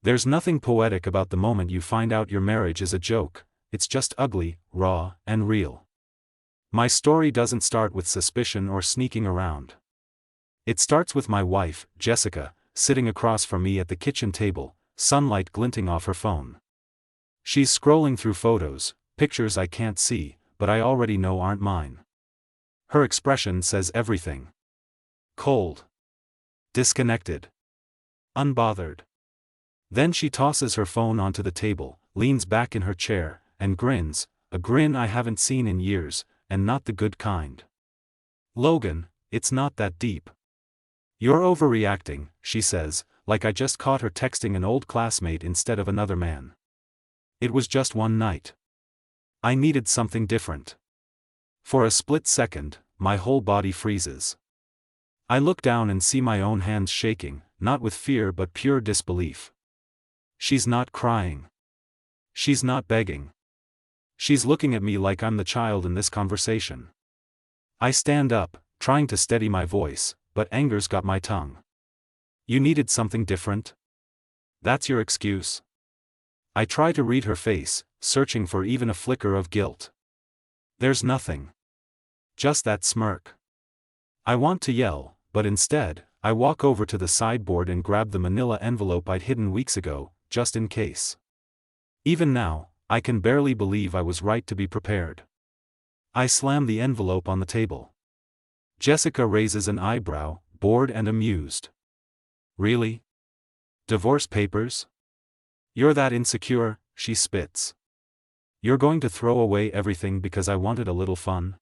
There's nothing poetic about the moment you find out your marriage is a joke, it's just ugly, raw, and real. My story doesn't start with suspicion or sneaking around. It starts with my wife, Jessica, sitting across from me at the kitchen table, sunlight glinting off her phone. She's scrolling through photos, pictures I can't see, but I already know aren't mine. Her expression says everything. Cold. Disconnected. Unbothered. Then she tosses her phone onto the table, leans back in her chair, and grins, a grin I haven't seen in years, and not the good kind. "Logan, it's not that deep. You're overreacting," she says, like I just caught her texting an old classmate instead of another man. "It was just one night. I needed something different." For a split second, my whole body freezes. I look down and see my own hands shaking, not with fear but pure disbelief. She's not crying. She's not begging. She's looking at me like I'm the child in this conversation. I stand up, trying to steady my voice, but anger's got my tongue. "You needed something different? That's your excuse?" I try to read her face, searching for even a flicker of guilt. There's nothing. Just that smirk. I want to yell, but instead, I walk over to the sideboard and grab the manila envelope I'd hidden weeks ago, just in case. Even now, I can barely believe I was right to be prepared. I slam the envelope on the table. Jessica raises an eyebrow, bored and amused. "Really? Divorce papers? You're that insecure?" she spits. "You're going to throw away everything because I wanted a little fun?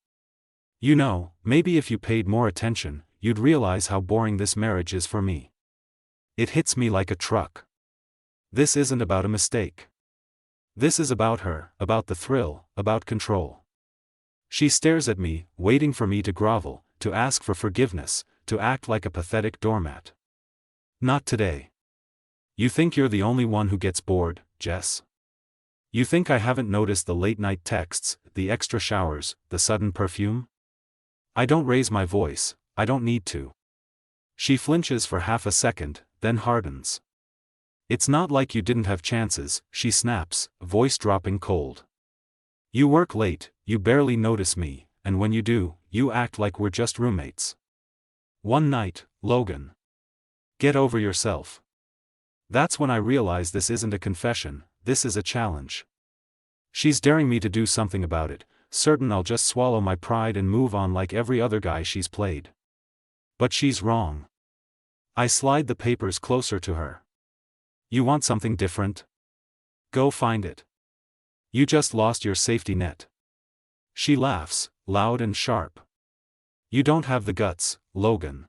You know, maybe if you paid more attention, you'd realize how boring this marriage is for me." It hits me like a truck. This isn't about a mistake. This is about her, about the thrill, about control. She stares at me, waiting for me to grovel, to ask for forgiveness, to act like a pathetic doormat. "Not today. You think you're the only one who gets bored, Jess? You think I haven't noticed the late-night texts, the extra showers, the sudden perfume? I don't raise my voice, I don't need to." She flinches for half a second, then hardens. "It's not like you didn't have chances," she snaps, voice dropping cold. "You work late, you barely notice me, and when you do, you act like we're just roommates. One night, Logan. Get over yourself." That's when I realize this isn't a confession, this is a challenge. She's daring me to do something about it, certain I'll just swallow my pride and move on like every other guy she's played. But she's wrong. I slide the papers closer to her. "You want something different? Go find it. You just lost your safety net." She laughs, loud and sharp. "You don't have the guts, Logan.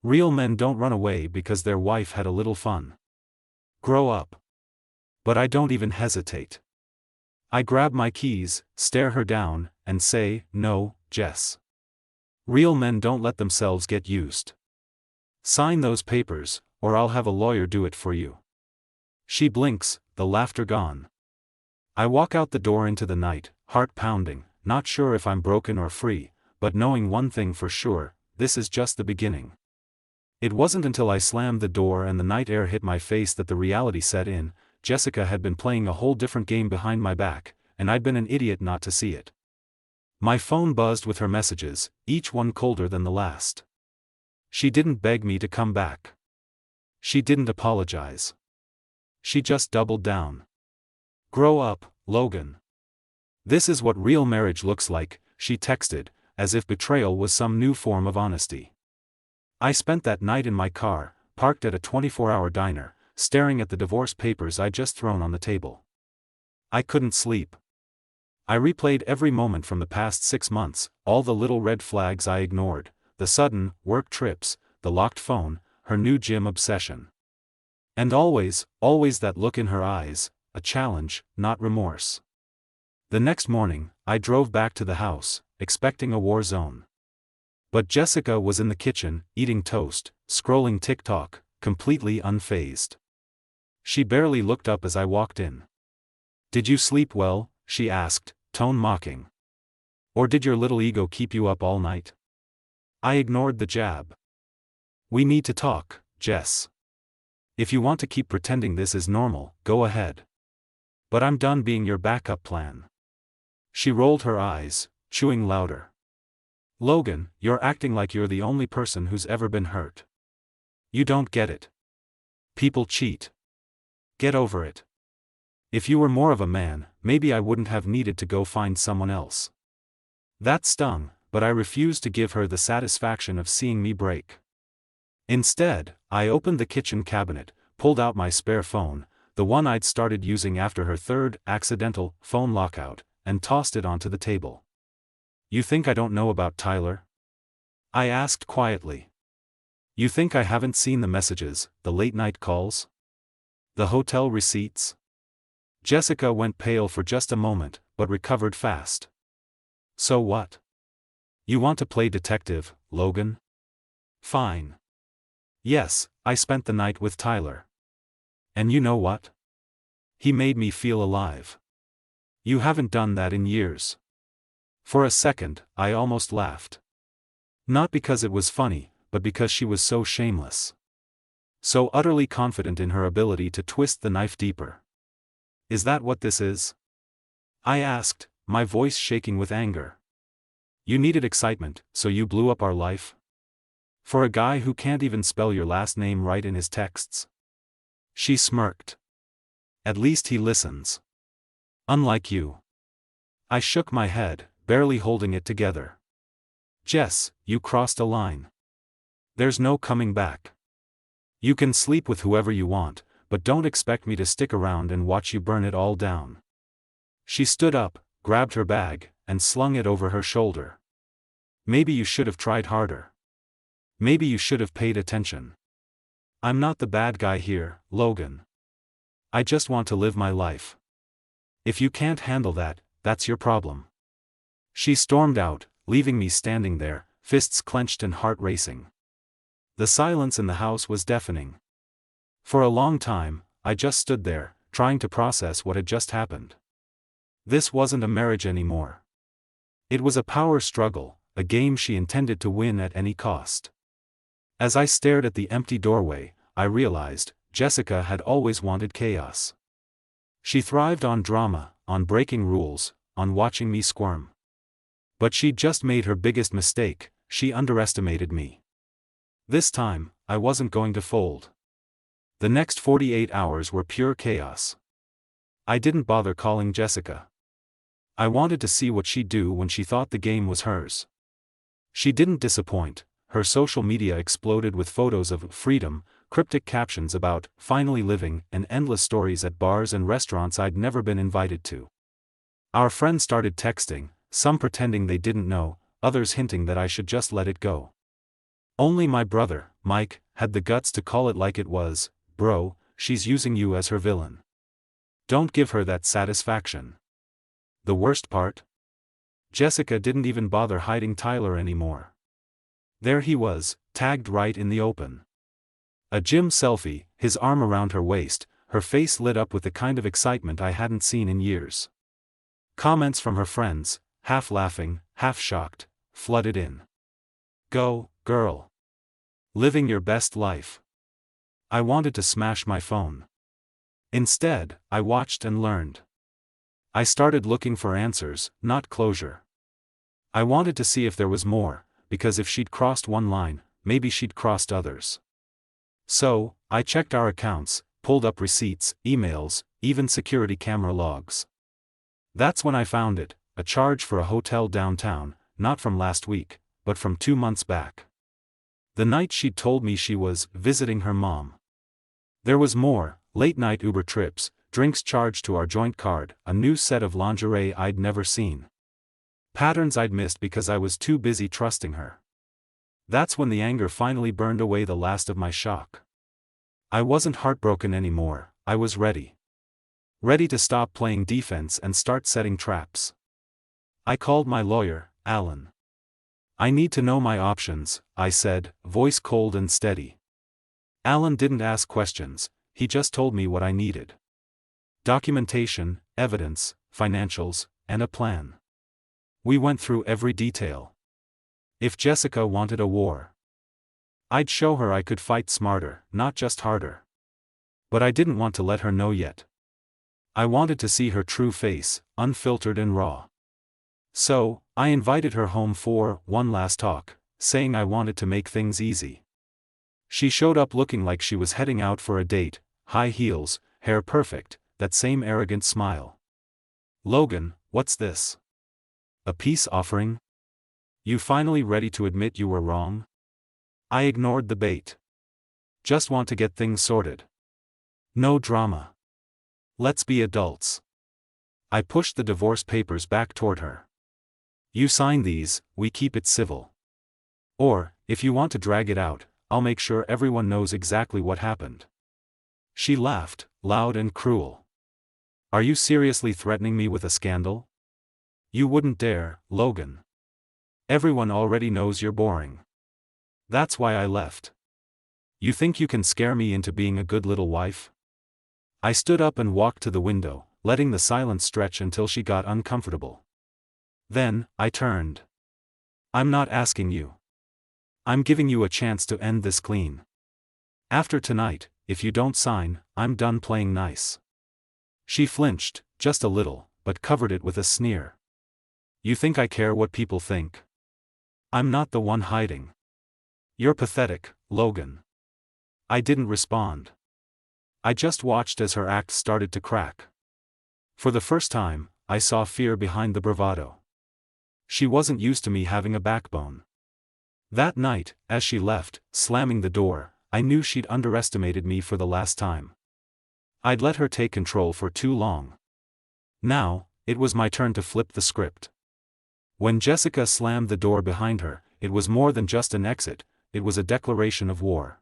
Real men don't run away because their wife had a little fun. Grow up." But I don't even hesitate. I grab my keys, stare her down, and say, "No, Jess. Real men don't let themselves get used. Sign those papers, or I'll have a lawyer do it for you." She blinks, the laughter gone. I walk out the door into the night, heart pounding, not sure if I'm broken or free, but knowing one thing for sure, this is just the beginning. It wasn't until I slammed the door and the night air hit my face that the reality set in. Jessica had been playing a whole different game behind my back, and I'd been an idiot not to see it. My phone buzzed with her messages, each one colder than the last. She didn't beg me to come back. She didn't apologize. She just doubled down. "Grow up, Logan. This is what real marriage looks like," she texted, as if betrayal was some new form of honesty. I spent that night in my car, parked at a 24-hour diner, staring at the divorce papers I'd just thrown on the table. I couldn't sleep. I replayed every moment from the past 6 months, all the little red flags I ignored, the sudden, work trips, the locked phone, her new gym obsession. And always that look in her eyes, a challenge, not remorse. The next morning, I drove back to the house, expecting a war zone. But Jessica was in the kitchen, eating toast, scrolling TikTok, completely unfazed. She barely looked up as I walked in. "Did you sleep well?" she asked, tone mocking. "Or did your little ego keep you up all night?" I ignored the jab. "We need to talk, Jess. If you want to keep pretending this is normal, go ahead. But I'm done being your backup plan. She rolled her eyes, chewing louder. Logan, you're acting like you're the only person who's ever been hurt. You don't get it. People cheat. Get over it. If you were more of a man, maybe I wouldn't have needed to go find someone else. That stung, but I refused to give her the satisfaction of seeing me break. Instead, I opened the kitchen cabinet, pulled out my spare phone, the one I'd started using after her third accidental phone lockout, and tossed it onto the table. You think I don't know about Tyler? I asked quietly. You think I haven't seen the messages, the late-night calls? The hotel receipts? Jessica went pale for just a moment, but recovered fast. So what? You want to play detective, Logan? Fine. Yes, I spent the night with Tyler. And you know what? He made me feel alive. You haven't done that in years. For a second, I almost laughed. Not because it was funny, but because she was so shameless. So utterly confident in her ability to twist the knife deeper. Is that what this is? I asked, my voice shaking with anger. You needed excitement, so you blew up our life? For a guy who can't even spell your last name right in his texts? She smirked. At least he listens. Unlike you. I shook my head, barely holding it together. Jess, you crossed a line. There's no coming back. You can sleep with whoever you want, but don't expect me to stick around and watch you burn it all down. She stood up, grabbed her bag, and slung it over her shoulder. Maybe you should have tried harder. Maybe you should have paid attention. I'm not the bad guy here, Logan. I just want to live my life. If you can't handle that, that's your problem. She stormed out, leaving me standing there, fists clenched and heart racing. The silence in the house was deafening. For a long time, I just stood there, trying to process what had just happened. This wasn't a marriage anymore. It was a power struggle, a game she intended to win at any cost. As I stared at the empty doorway, I realized, Jessica had always wanted chaos. She thrived on drama, on breaking rules, on watching me squirm. But she'd just made her biggest mistake, she underestimated me. This time, I wasn't going to fold. The next 48 hours were pure chaos. I didn't bother calling Jessica. I wanted to see what she'd do when she thought the game was hers. She didn't disappoint. Her social media exploded with photos of freedom, cryptic captions about finally living, and endless stories at bars and restaurants I'd never been invited to. Our friends started texting, some pretending they didn't know, others hinting that I should just let it go. Only my brother, Mike, had the guts to call it like it was, bro, she's using you as her villain. Don't give her that satisfaction. The worst part? Jessica didn't even bother hiding Tyler anymore. There he was, tagged right in the open. A gym selfie, his arm around her waist, her face lit up with the kind of excitement I hadn't seen in years. Comments from her friends, half laughing, half shocked, flooded in. Go, girl. Living your best life. I wanted to smash my phone. Instead, I watched and learned. I started looking for answers, not closure. I wanted to see if there was more, because if she'd crossed one line, maybe she'd crossed others. So, I checked our accounts, pulled up receipts, emails, even security camera logs. That's when I found it, a charge for a hotel downtown, not from last week, but from 2 months back. The night she'd told me she was visiting her mom. There was more, late-night Uber trips, drinks charged to our joint card, a new set of lingerie I'd never seen. Patterns I'd missed because I was too busy trusting her. That's when the anger finally burned away the last of my shock. I wasn't heartbroken anymore, I was ready. Ready to stop playing defense and start setting traps. I called my lawyer, Alan. I need to know my options, I said, voice cold and steady. Alan didn't ask questions, he just told me what I needed. Documentation, evidence, financials, and a plan. We went through every detail. If Jessica wanted a war, I'd show her I could fight smarter, not just harder. But I didn't want to let her know yet. I wanted to see her true face, unfiltered and raw. So, I invited her home for one last talk, saying I wanted to make things easy. She showed up looking like she was heading out for a date, high heels, hair perfect, that same arrogant smile. "Logan, what's this? A peace offering? You finally ready to admit you were wrong?" I ignored the bait. "Just want to get things sorted. No drama. Let's be adults." I pushed the divorce papers back toward her. "You sign these, we keep it civil. Or, if you want to drag it out, I'll make sure everyone knows exactly what happened." She laughed, loud and cruel. "Are you seriously threatening me with a scandal? You wouldn't dare, Logan. Everyone already knows you're boring. That's why I left. You think you can scare me into being a good little wife?" I stood up and walked to the window, letting the silence stretch until she got uncomfortable. Then, I turned. "I'm not asking you. I'm giving you a chance to end this clean. After tonight, if you don't sign, I'm done playing nice." She flinched, just a little, but covered it with a sneer. "You think I care what people think? I'm not the one hiding. You're pathetic, Logan." I didn't respond. I just watched as her act started to crack. For the first time, I saw fear behind the bravado. She wasn't used to me having a backbone. That night, as she left, slamming the door, I knew she'd underestimated me for the last time. I'd let her take control for too long. Now, it was my turn to flip the script. When Jessica slammed the door behind her, it was more than just an exit, it was a declaration of war.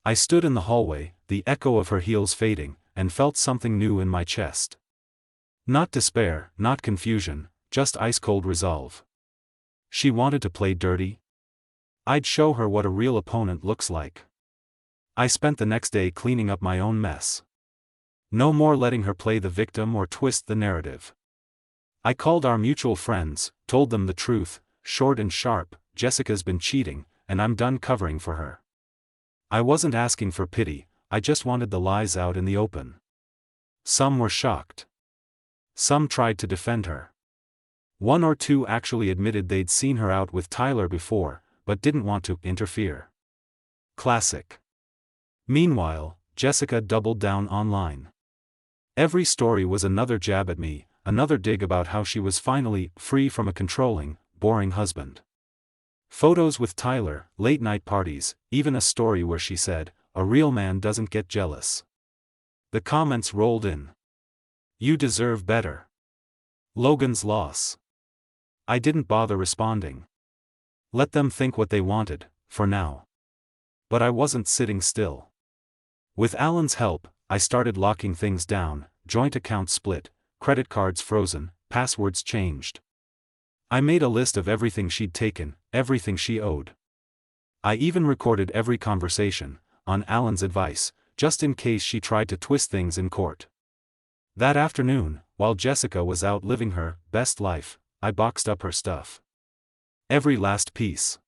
I stood in the hallway, the echo of her heels fading, and felt something new in my chest. Not despair, not confusion, just ice-cold resolve. She wanted to play dirty? I'd show her what a real opponent looks like. I spent the next day cleaning up my own mess. No more letting her play the victim or twist the narrative. I called our mutual friends, told them the truth, short and sharp: Jessica's been cheating, and I'm done covering for her. I wasn't asking for pity, I just wanted the lies out in the open. Some were shocked. Some tried to defend her. One or two actually admitted they'd seen her out with Tyler before, but didn't want to interfere. Classic. Meanwhile, Jessica doubled down online. Every story was another jab at me, another dig about how she was finally free from a controlling, boring husband. Photos with Tyler, late-night parties, even a story where she said, "A real man doesn't get jealous." The comments rolled in. "You deserve better. Logan's loss." I didn't bother responding. Let them think what they wanted, for now. But I wasn't sitting still. With Alan's help, I started locking things down: joint accounts split, credit cards frozen, passwords changed. I made a list of everything she'd taken, everything she owed. I even recorded every conversation, on Alan's advice, just in case she tried to twist things in court. That afternoon, while Jessica was out living her best life, I boxed up her stuff. Every last piece.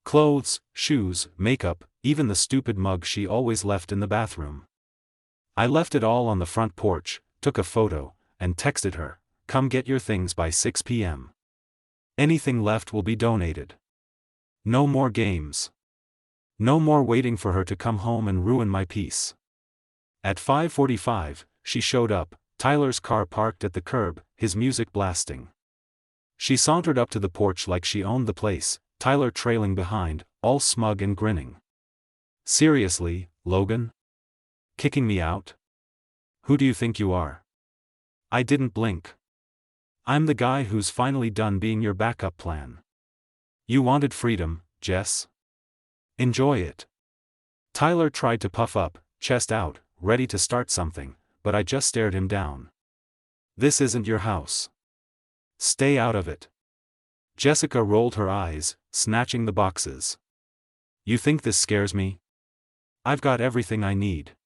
Clothes, shoes, makeup, even the stupid mug she always left in the bathroom. I left it all on the front porch, took a photo, and texted her, "Come get your things by 6 p.m. Anything left will be donated." No more games. No more waiting for her to come home and ruin my peace. At 5:45, she showed up, Tyler's car parked at the curb, his music blasting. She sauntered up to the porch like she owned the place, Tyler trailing behind, all smug and grinning. "Seriously, Logan? Kicking me out? Who do you think you are?" I didn't blink. "I'm the guy who's finally done being your backup plan. You wanted freedom, Jess? Enjoy it." Tyler tried to puff up, chest out, ready to start something, but I just stared him down. "This isn't your house. Stay out of it." Jessica rolled her eyes, snatching the boxes. "You think this scares me? I've got everything I need.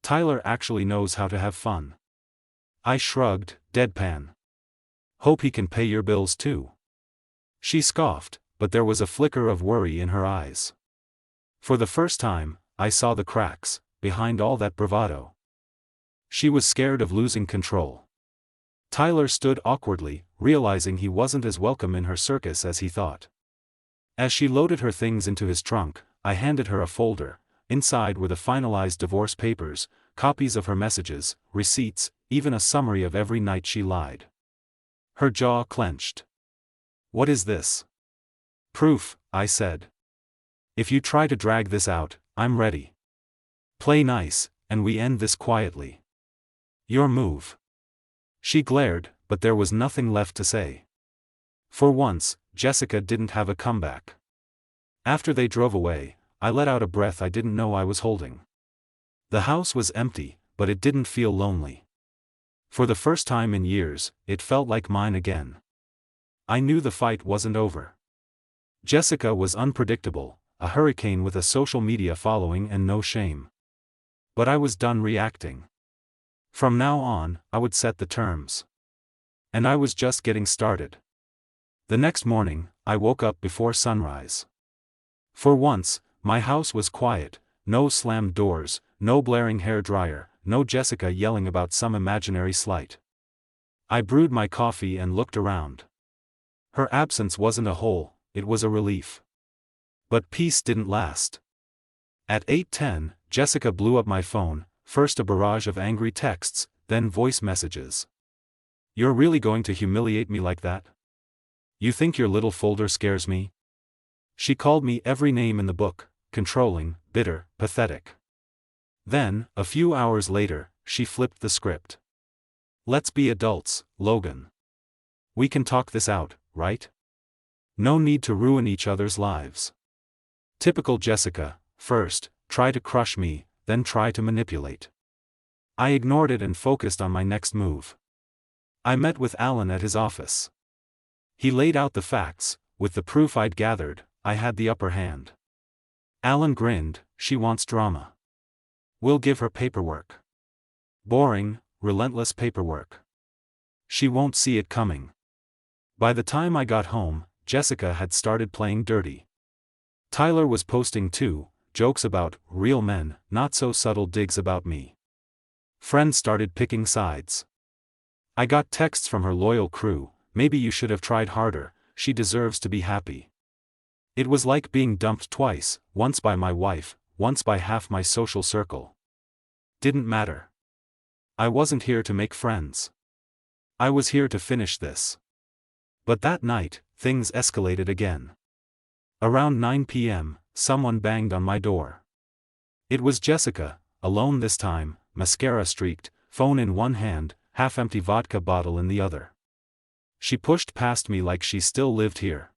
Tyler actually knows how to have fun." I shrugged, deadpan. "Hope he can pay your bills too." She scoffed, but there was a flicker of worry in her eyes. For the first time, I saw the cracks, behind all that bravado? She was scared of losing control. Tyler stood awkwardly, realizing he wasn't as welcome in her circus as he thought. As she loaded her things into his trunk, I handed her a folder. Inside were the finalized divorce papers, copies of her messages, receipts, even a summary of every night she lied. Her jaw clenched. "What is this?" "Proof," I said. "If you try to drag this out, I'm ready. Play nice, and we end this quietly. Your move." She glared, but there was nothing left to say. For once, Jessica didn't have a comeback. After they drove away, I let out a breath I didn't know I was holding. The house was empty, but it didn't feel lonely. For the first time in years, it felt like mine again. I knew the fight wasn't over. Jessica was unpredictable, a hurricane with a social media following and no shame. But I was done reacting. From now on, I would set the terms. And I was just getting started. The next morning, I woke up before sunrise. For once, my house was quiet, no slammed doors, no blaring hairdryer, no Jessica yelling about some imaginary slight. I brewed my coffee and looked around. Her absence wasn't a hole, it was a relief. But peace didn't last. At 8:10, Jessica blew up my phone, first a barrage of angry texts, then voice messages. "You're really going to humiliate me like that? You think your little folder scares me?" She called me every name in the book: controlling, bitter, pathetic. Then, a few hours later, she flipped the script. "Let's be adults, Logan. We can talk this out, right? No need to ruin each other's lives." Typical Jessica: first, try to crush me, then try to manipulate. I ignored it and focused on my next move. I met with Alan at his office. He laid out the facts. With the proof I'd gathered, I had the upper hand. Alan grinned. "She wants drama. We'll give her paperwork. Boring, relentless paperwork. She won't see it coming." By the time I got home, Jessica had started playing dirty. Tyler was posting too, jokes about real men, not so subtle digs about me. Friends started picking sides. I got texts from her loyal crew: "Maybe you should have tried harder, she deserves to be happy." It was like being dumped twice, once by my wife, once by half my social circle. Didn't matter. I wasn't here to make friends. I was here to finish this. But that night, things escalated again. Around 9 p.m., someone banged on my door. It was Jessica, alone this time, mascara streaked, phone in one hand, half-empty vodka bottle in the other. She pushed past me like she still lived here.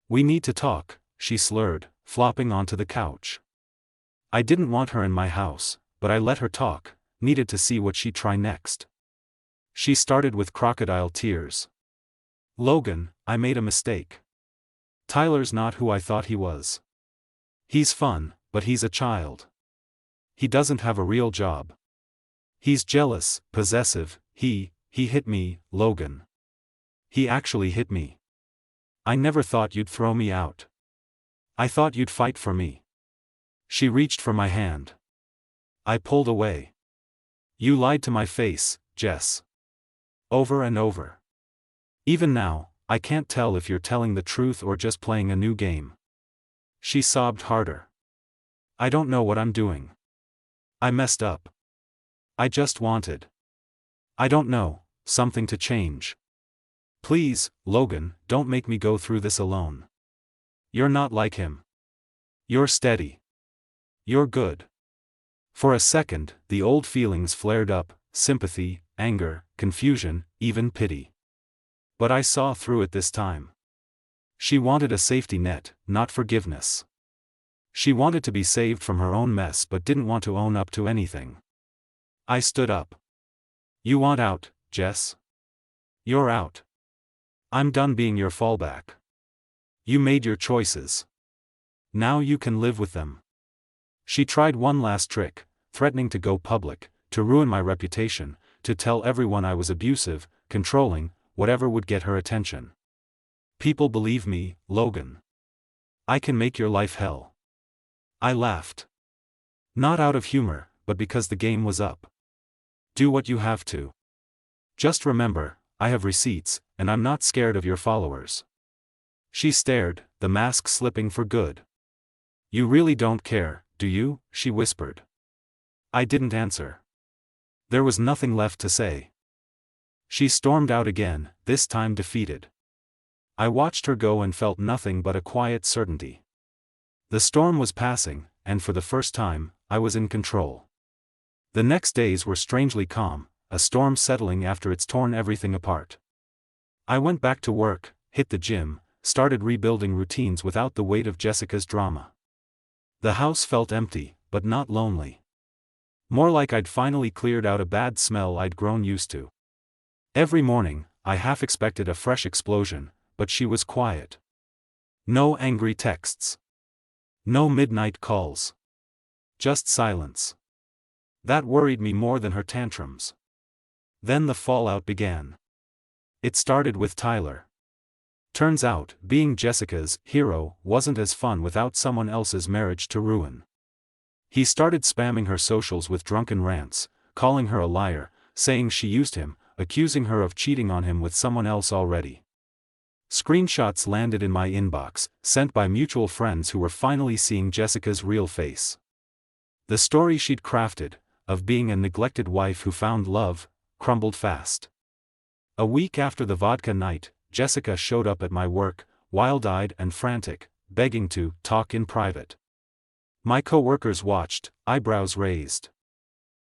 "We need to talk," she slurred, flopping onto the couch. I didn't want her in my house, but I let her talk, needed to see what she'd try next. She started with crocodile tears. "Logan, I made a mistake. Tyler's not who I thought he was. He's fun, but he's a child. He doesn't have a real job. He's jealous, possessive, he hit me, Logan. He actually hit me. I never thought you'd throw me out. I thought you'd fight for me." She reached for my hand. I pulled away. "You lied to my face, Jess. Over and over. Even now, I can't tell if you're telling the truth or just playing a new game." She sobbed harder. "I don't know what I'm doing. I messed up. I just wanted, I don't know, something to change. Please, Logan, don't make me go through this alone. You're not like him. You're steady. You're good." For a second, the old feelings flared up: sympathy, anger, confusion, even pity. But I saw through it this time. She wanted a safety net, not forgiveness. She wanted to be saved from her own mess but didn't want to own up to anything. I stood up. "You want out, Jess? You're out. I'm done being your fallback. You made your choices. Now you can live with them." She tried one last trick, threatening to go public, to ruin my reputation, to tell everyone I was abusive, controlling, whatever would get her attention. "People believe me, Logan. I can make your life hell." I laughed. Not out of humor, but because the game was up. Do what you have to. Just remember, I have receipts, and I'm not scared of your followers. She stared, the mask slipping for good. You really don't care, do you? She whispered. I didn't answer. There was nothing left to say. She stormed out again, this time defeated. I watched her go and felt nothing but a quiet certainty. The storm was passing, and for the first time, I was in control. The next days were strangely calm, a storm settling after it's torn everything apart. I went back to work, hit the gym, started rebuilding routines without the weight of Jessica's drama. The house felt empty, but not lonely. More like I'd finally cleared out a bad smell I'd grown used to. Every morning, I half expected a fresh explosion, but she was quiet. No angry texts. No midnight calls. Just silence. That worried me more than her tantrums. Then the fallout began. It started with Tyler. Turns out, being Jessica's hero wasn't as fun without someone else's marriage to ruin. He started spamming her socials with drunken rants, calling her a liar, saying she used him, accusing her of cheating on him with someone else already. Screenshots landed in my inbox, sent by mutual friends who were finally seeing Jessica's real face. The story she'd crafted, of being a neglected wife who found love, crumbled fast. A week after the vodka night, Jessica showed up at my work, wild-eyed and frantic, begging to talk in private. My co-workers watched, eyebrows raised.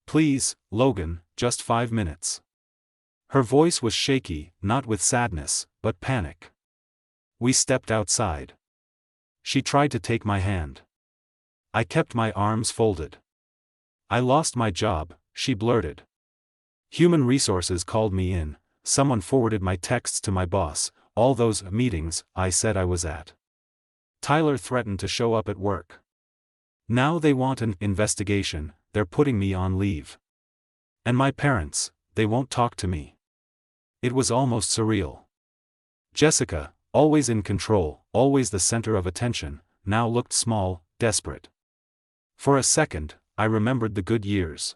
Please, Logan, just 5 minutes. Her voice was shaky, not with sadness, but panic. We stepped outside. She tried to take my hand. I kept my arms folded. I lost my job, she blurted. Human resources called me in, someone forwarded my texts to my boss, all those meetings I said I was at. Tyler threatened to show up at work. Now they want an investigation, they're putting me on leave. And my parents, they won't talk to me. It was almost surreal. Jessica, always in control, always the center of attention, now looked small, desperate. For a second, I remembered the good years.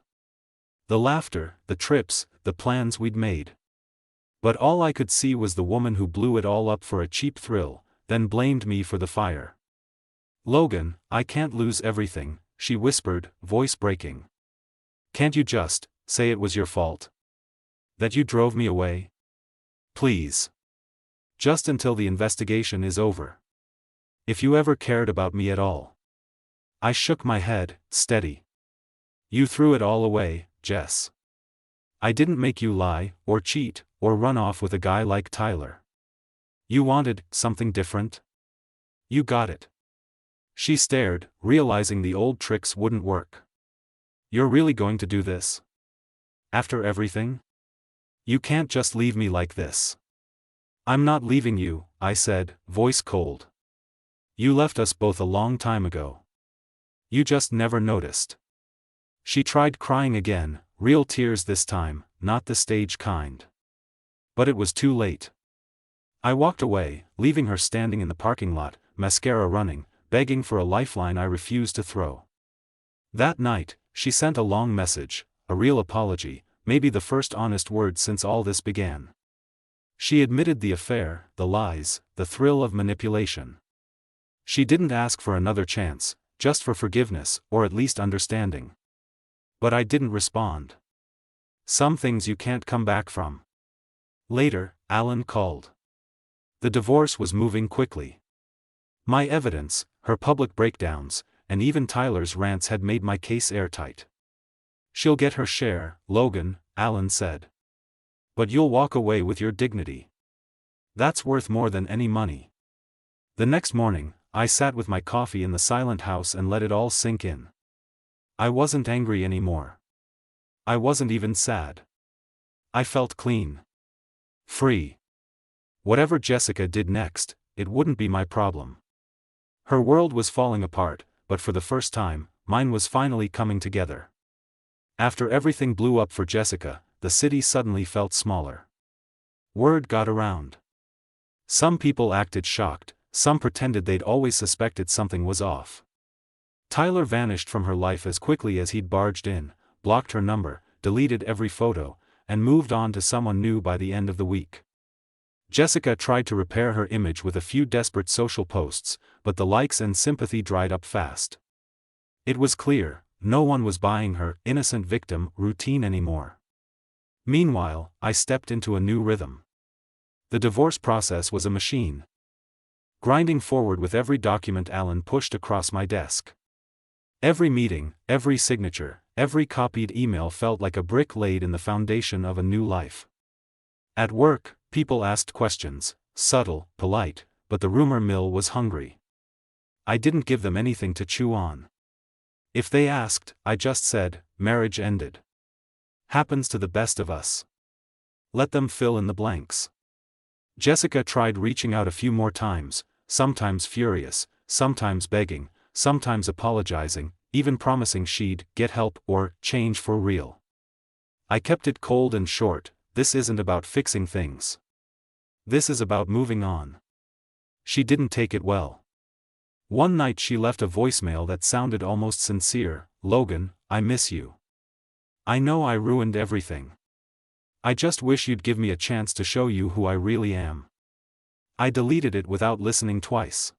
The laughter, the trips, the plans we'd made. But all I could see was the woman who blew it all up for a cheap thrill, then blamed me for the fire. Logan, I can't lose everything, she whispered, voice breaking. Can't you just say it was your fault? That you drove me away? Please. Just until the investigation is over. If you ever cared about me at all. I shook my head, steady. You threw it all away, Jess. I didn't make you lie, or cheat, or run off with a guy like Tyler. You wanted something different? You got it. She stared, realizing the old tricks wouldn't work. You're really going to do this? After everything? You can't just leave me like this. I'm not leaving you, I said, voice cold. You left us both a long time ago. You just never noticed. She tried crying again, real tears this time, not the stage kind. But it was too late. I walked away, leaving her standing in the parking lot, mascara running, begging for a lifeline I refused to throw. That night, she sent a long message, a real apology, maybe the first honest word since all this began. She admitted the affair, the lies, the thrill of manipulation. She didn't ask for another chance, just for forgiveness, or at least understanding. But I didn't respond. Some things you can't come back from. Later, Alan called. The divorce was moving quickly. My evidence, her public breakdowns, and even Tyler's rants had made my case airtight. She'll get her share, Logan, Alan said. But you'll walk away with your dignity. That's worth more than any money. The next morning, I sat with my coffee in the silent house and let it all sink in. I wasn't angry anymore. I wasn't even sad. I felt clean. Free. Whatever Jessica did next, it wouldn't be my problem. Her world was falling apart, but for the first time, mine was finally coming together. After everything blew up for Jessica, the city suddenly felt smaller. Word got around. Some people acted shocked, some pretended they'd always suspected something was off. Tyler vanished from her life as quickly as he'd barged in, blocked her number, deleted every photo, and moved on to someone new by the end of the week. Jessica tried to repair her image with a few desperate social posts, but the likes and sympathy dried up fast. It was clear, no one was buying her innocent victim routine anymore. Meanwhile, I stepped into a new rhythm. The divorce process was a machine, grinding forward with every document Alan pushed across my desk. Every meeting, every signature, every copied email felt like a brick laid in the foundation of a new life. At work, people asked questions, subtle, polite, but the rumor mill was hungry. I didn't give them anything to chew on. If they asked, I just said, marriage ended. Happens to the best of us. Let them fill in the blanks. Jessica tried reaching out a few more times, sometimes furious, sometimes begging, sometimes apologizing, even promising she'd get help or change for real. I kept it cold and short. This isn't about fixing things. This is about moving on. She didn't take it well. One night she left a voicemail that sounded almost sincere. "Logan, I miss you. I know I ruined everything. I just wish you'd give me a chance to show you who I really am." I deleted it without listening twice.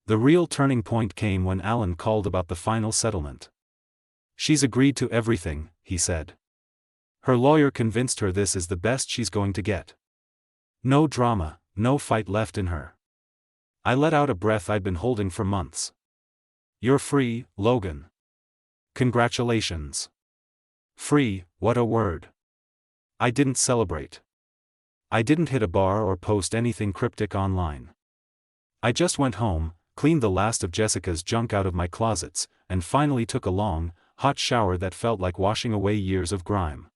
The real turning point came when Alan called about the final settlement. "She's agreed to everything," he said. "Her lawyer convinced her this is the best she's going to get. No drama, no fight left in her." I let out a breath I'd been holding for months. "You're free, Logan. Congratulations." Free, what a word. I didn't celebrate. I didn't hit a bar or post anything cryptic online. I just went home, cleaned the last of Jessica's junk out of my closets, and finally took a long, hot shower that felt like washing away years of grime.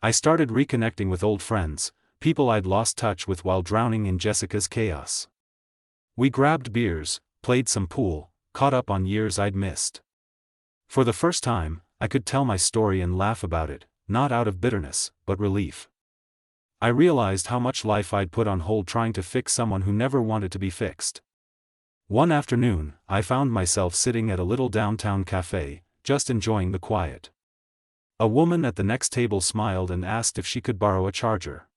I started reconnecting with old friends, people I'd lost touch with while drowning in Jessica's chaos. We grabbed beers, played some pool, caught up on years I'd missed. For the first time, I could tell my story and laugh about it, not out of bitterness, but relief. I realized how much life I'd put on hold trying to fix someone who never wanted to be fixed. One afternoon, I found myself sitting at a little downtown cafe, just enjoying the quiet. A woman at the next table smiled and asked if she could borrow a charger.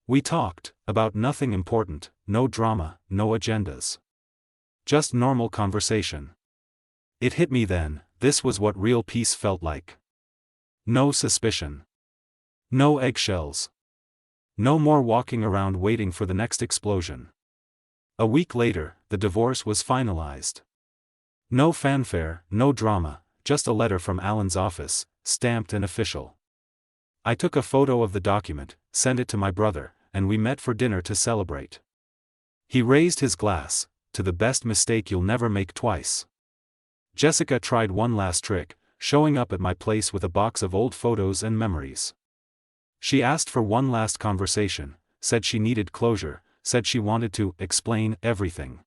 We talked, about nothing important, no drama, no agendas. Just normal conversation. It hit me then, this was what real peace felt like. No suspicion. No eggshells. No more walking around waiting for the next explosion. A week later, the divorce was finalized. No fanfare, no drama, just a letter from Alan's office, stamped and official. I took a photo of the document, sent it to my brother, and we met for dinner to celebrate. He raised his glass, to the best mistake you'll never make twice. Jessica tried one last trick, showing up at my place with a box of old photos and memories. She asked for one last conversation, said she needed closure, said she wanted to explain everything.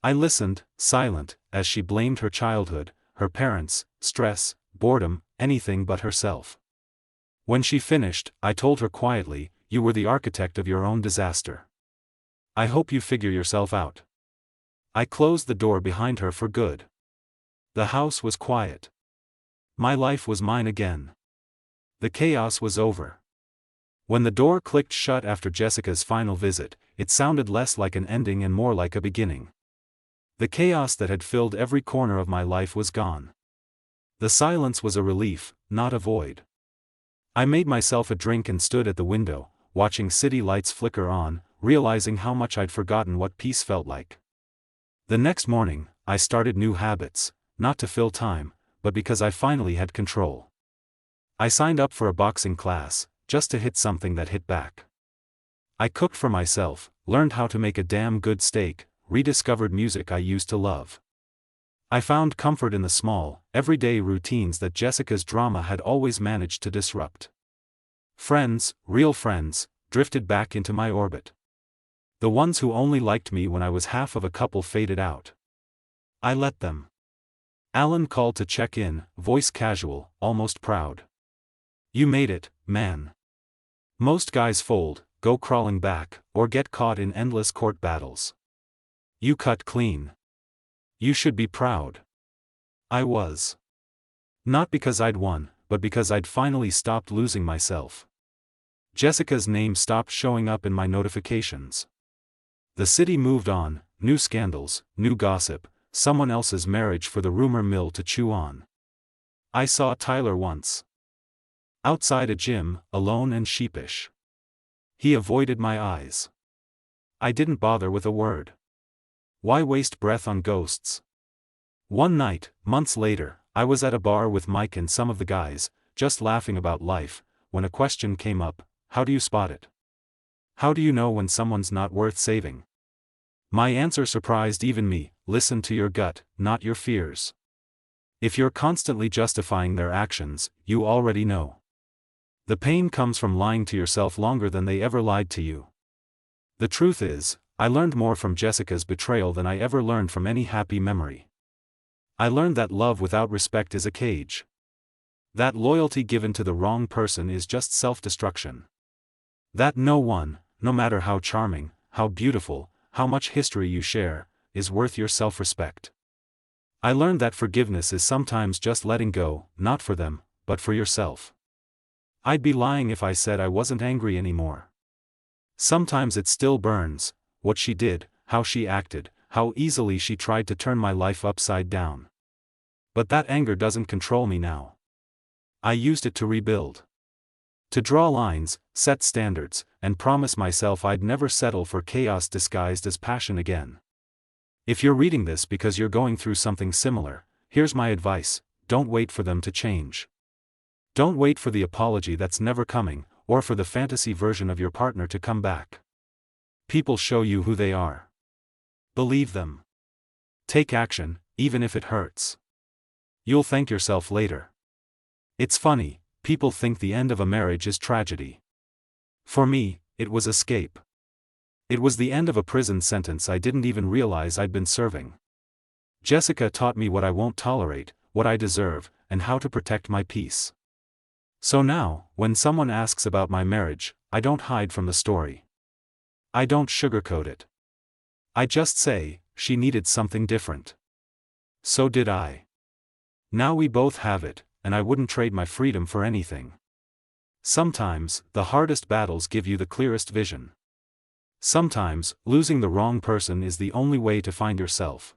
I listened, silent, as she blamed her childhood, her parents, stress, boredom, anything but herself. When she finished, I told her quietly, "You were the architect of your own disaster. I hope you figure yourself out." I closed the door behind her for good. The house was quiet. My life was mine again. The chaos was over. When the door clicked shut after Jessica's final visit, it sounded less like an ending and more like a beginning. The chaos that had filled every corner of my life was gone. The silence was a relief, not a void. I made myself a drink and stood at the window, watching city lights flicker on, realizing how much I'd forgotten what peace felt like. The next morning, I started new habits, not to fill time, but because I finally had control. I signed up for a boxing class, just to hit something that hit back. I cooked for myself, learned how to make a damn good steak, rediscovered music I used to love. I found comfort in the small, everyday routines that Jessica's drama had always managed to disrupt. Friends, real friends, drifted back into my orbit. The ones who only liked me when I was half of a couple faded out. I let them. Alan called to check in, voice casual, almost proud. "You made it, man. Most guys fold, go crawling back, or get caught in endless court battles. You cut clean. You should be proud." I was. Not because I'd won, but because I'd finally stopped losing myself. Jessica's name stopped showing up in my notifications. The city moved on, new scandals, new gossip, someone else's marriage for the rumor mill to chew on. I saw Tyler once. Outside a gym, alone and sheepish. He avoided my eyes. I didn't bother with a word. Why waste breath on ghosts? One night, months later, I was at a bar with Mike and some of the guys, just laughing about life, when a question came up: how do you spot it? How do you know when someone's not worth saving? My answer surprised even me: listen to your gut, not your fears. If you're constantly justifying their actions, you already know. The pain comes from lying to yourself longer than they ever lied to you. The truth is, I learned more from Jessica's betrayal than I ever learned from any happy memory. I learned that love without respect is a cage. That loyalty given to the wrong person is just self-destruction. That no one, no matter how charming, how beautiful, how much history you share, is worth your self-respect. I learned that forgiveness is sometimes just letting go, not for them, but for yourself. I'd be lying if I said I wasn't angry anymore. Sometimes it still burns, what she did, how she acted, how easily she tried to turn my life upside down. But that anger doesn't control me now. I used it to rebuild. To draw lines, set standards, and promise myself I'd never settle for chaos disguised as passion again. If you're reading this because you're going through something similar, here's my advice: don't wait for them to change. Don't wait for the apology that's never coming, or for the fantasy version of your partner to come back. People show you who they are. Believe them. Take action, even if it hurts. You'll thank yourself later. It's funny, people think the end of a marriage is tragedy. For me, it was escape. It was the end of a prison sentence I didn't even realize I'd been serving. Jessica taught me what I won't tolerate, what I deserve, and how to protect my peace. So now, when someone asks about my marriage, I don't hide from the story. I don't sugarcoat it. I just say, she needed something different. So did I. Now we both have it, and I wouldn't trade my freedom for anything. Sometimes, the hardest battles give you the clearest vision. Sometimes, losing the wrong person is the only way to find yourself.